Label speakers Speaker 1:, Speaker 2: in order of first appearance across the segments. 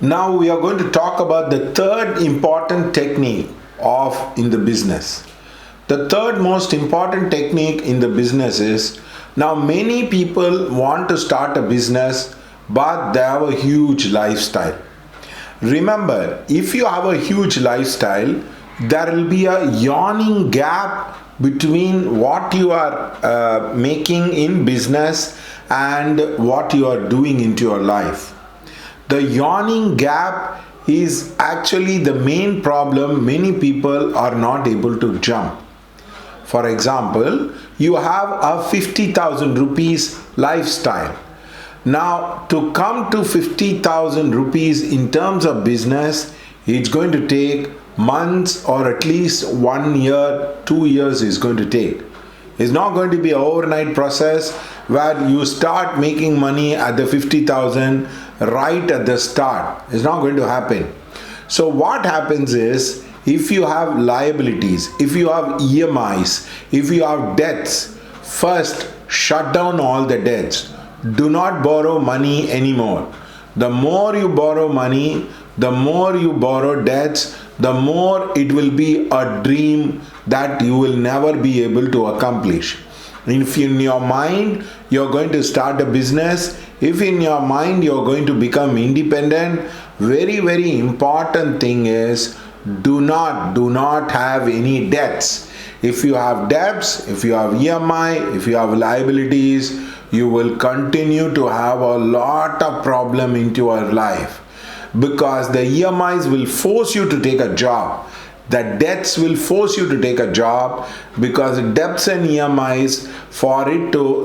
Speaker 1: Now we are going to talk about the third important technique of in the business. The third most important technique in the business is, now many people want to start a business but they have a huge lifestyle. Remember, if you have a huge lifestyle, there will be a yawning gap between what you are making in business and what you are doing into your life. The yawning gap is actually the main problem many people are not able to jump. For example, you have a 50,000 rupees lifestyle. Now, to come to 50,000 rupees in terms of business, it's going to take months or at least 1 year, 2 years is going to take. It's not going to be an overnight process where you start making money at the 50,000 right at the start. It's not going to happen. So what happens is, if you have liabilities, if you have EMIs, if you have debts, first shut down all the debts. Do not borrow money anymore. The more you borrow money, the more you borrow debts, the more it will be a dream that you will never be able to accomplish. If in your mind you're going to start a business, if in your mind you're going to become independent, very important thing is, do not have any debts. If you have debts, if you have EMI, if you have liabilities, you will continue to have a lot of problem into your life, because the EMIs will force you to take a job. The debts will force you to take a job, because debts and EMIs,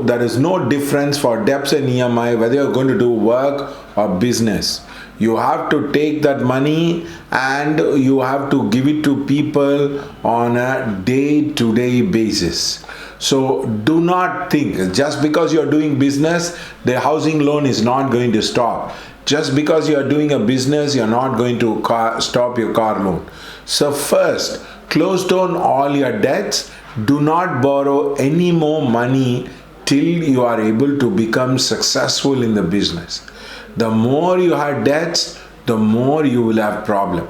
Speaker 1: there is no difference for debts and EMI whether you're going to do work or business. You have to take that money and you have to give it to people on a day-to-day basis. So do not think just because you're doing business, the housing loan is not going to stop. Just because you're doing a business, you're not going to stop your car loan. So first, close down all your debts. Do not borrow any more money till you are able to become successful in the business. The more you have debts, the more you will have problem.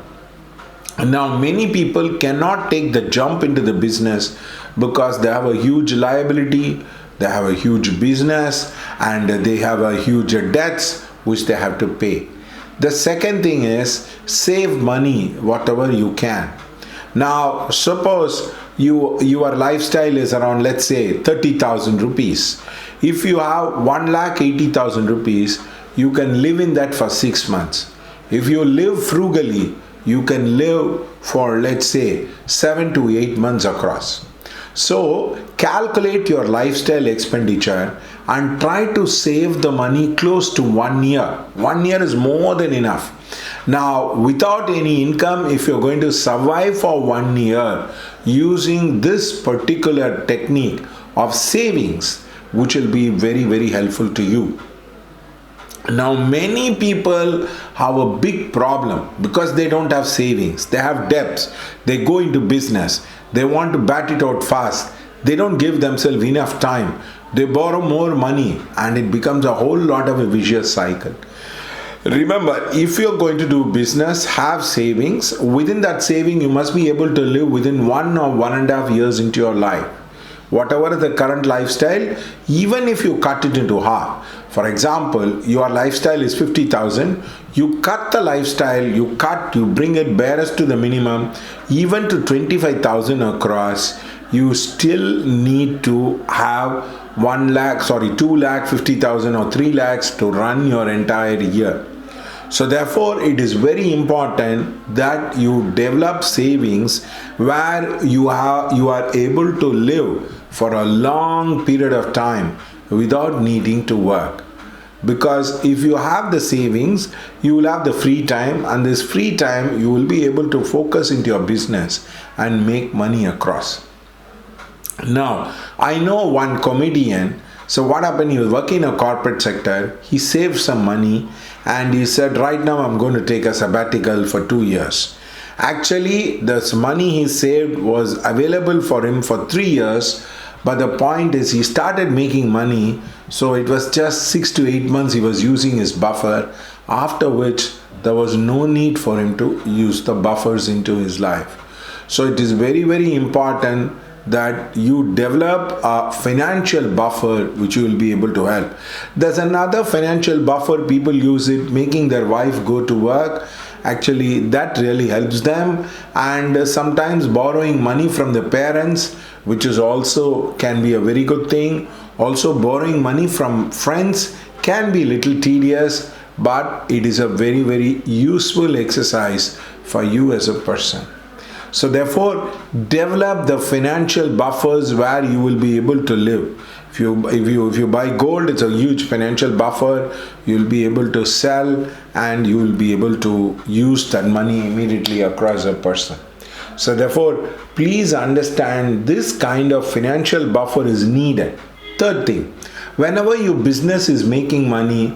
Speaker 1: Now, many people cannot take the jump into the business because they have a huge liability, they have a huge business, and they have a huge debts which they have to pay. The second thing is, save money whatever you can. Now, suppose your lifestyle is around, let's say, 30,000 rupees. If you have 1,80,000 rupees, you can live in that for 6 months. If you live frugally, you can live for, let's say, 7 to 8 months across. So calculate your lifestyle expenditure and try to save the money close to 1 year. 1 year is more than enough. Now, without any income, if you're going to survive for 1 year using this particular technique of savings, which will be very helpful to you. Now, many people have a big problem because they don't have savings. They have debts. They go into business. They want to bat it out fast. They don't give themselves enough time. They borrow more money and it becomes a whole lot of a vicious cycle. Remember, if you're going to do business, have savings. Within that saving, you must be able to live within 1 or 1.5 years into your life. Whatever is the current lifestyle, even if you cut it into half. For example, your lifestyle is 50,000. You cut the lifestyle, you bring it barest to the minimum, even to 25,000 across. You still need to have 2,50,000 or 3 lakhs to run your entire year. So therefore, it is very important that you develop savings where you are able to live for a long period of time without needing to work. Because if you have the savings, you will have the free time, and this free time you will be able to focus into your business and make money across. Now, I know one comedian. So what happened, he was working in a corporate sector, he saved some money and he said, right now I'm going to take a sabbatical for 2 years. Actually, this money he saved was available for him for 3 years, but the point is he started making money, so it was just 6 to 8 months he was using his buffer, after which there was no need for him to use the buffers into his life. So it is very, very important that you develop a financial buffer which you will be able to help. There's another financial buffer, people use it, making their wife go to work. Actually, that really helps them. And sometimes borrowing money from the parents, which is also can be a very good thing. Also, borrowing money from friends can be a little tedious, but it is a very, very useful exercise for you as a person. So therefore, develop the financial buffers where you will be able to live. If you buy gold, it's a huge financial buffer. You'll be able to sell and you will be able to use that money immediately across a person. So therefore, please understand this kind of financial buffer is needed. Third thing, whenever your business is making money,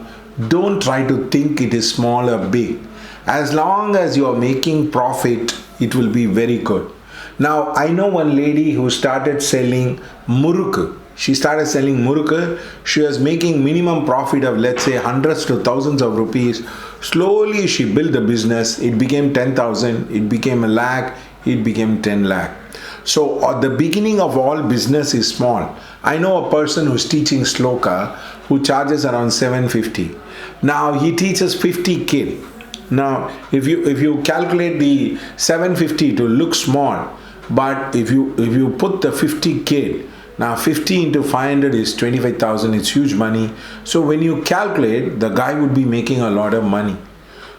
Speaker 1: don't try to think it is small or big. As long as you are making profit, it will be very good. Now, I know one lady who started selling murukku. She started selling murukku. She was making minimum profit of, let's say, hundreds to thousands of rupees. Slowly, she built the business. It became 10,000. It became a lakh. It became 10 lakh. So, at the beginning of all business is small. I know a person who's teaching sloka who charges around 750. Now, he teaches 50 kids. Now, if you calculate the 750 to look small, but if you put the 50 kid, now 50 into 500 is 25,000. It's huge money. So when you calculate, the guy would be making a lot of money.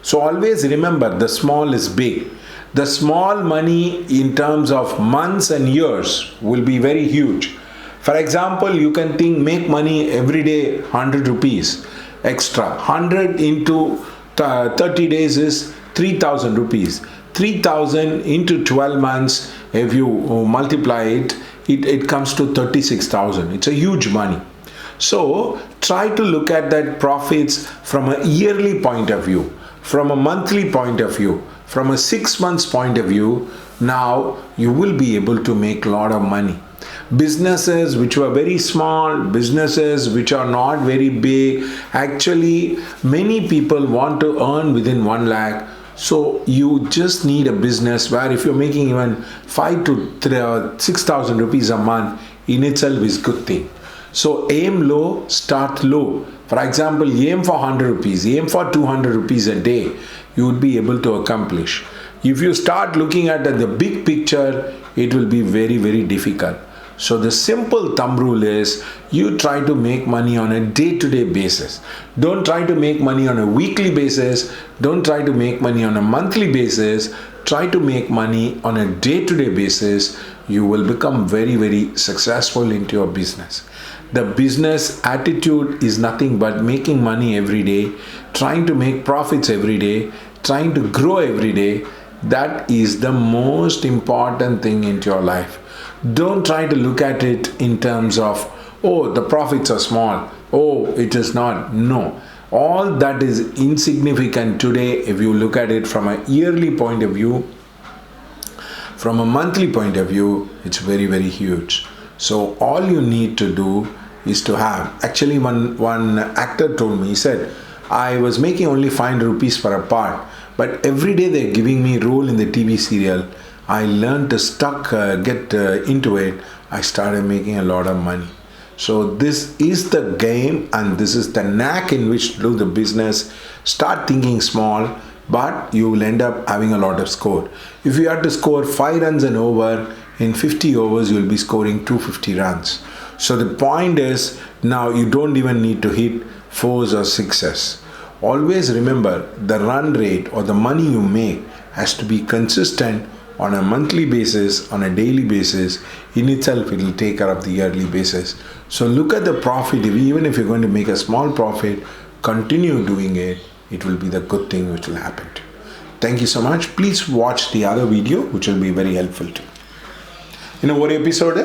Speaker 1: So always remember, the small is big. The small money in terms of months and years will be very huge. For example, you can think make money every day 100 rupees extra. 100 into 30 days is 3,000 rupees. 3,000 into 12 months, if you multiply it, it comes to 36,000. It's a huge money. So try to look at that profits from a yearly point of view, from a monthly point of view, from a 6 months point of view. Now you will be able to make a lot of money. Businesses which were very small, businesses which are not very big, actually many people want to earn within 1 lakh. So you just need a business where if you're making even 5 to 6,000 rupees a month, in itself is good thing. So aim low, start low. For example, aim for 100 rupees, aim for 200 rupees a day, you would be able to accomplish. If you start looking at the big picture, it will be very, very difficult. So the simple thumb rule is you try to make money on a day-to-day basis. Don't try to make money on a weekly basis. Don't try to make money on a monthly basis. Try to make money on a day-to-day basis. You will become very, very successful into your business. The business attitude is nothing but making money every day, trying to make profits every day, trying to grow every day. That is the most important thing into your life. Don't try to look at it in terms of, oh, the profits are small. Oh, it is not. No. All that is insignificant today if you look at it from a yearly point of view. From a monthly point of view, it's very, very huge. So all you need to do is to have. Actually, one actor told me, he said, I was making only 500 rupees for a part, but every day they're giving me role in the TV serial. I learned to get into it. I started making a lot of money. So this is the game and this is the knack in which to do the business. Start thinking small, but you will end up having a lot of score. If you have to score 5 runs and over, in 50 overs you will be scoring 250 runs. So the point is, now you don't even need to hit 4s or 6s. Always remember, the run rate or the money you make has to be consistent on a monthly basis, on a daily basis. In itself, it will take care of the yearly basis. So look at the profit. Even if you're going to make a small profit, continue doing it. It will be the good thing which will happen to you. Thank you so much. Please watch the other video, which will be very helpful to you. In one episode,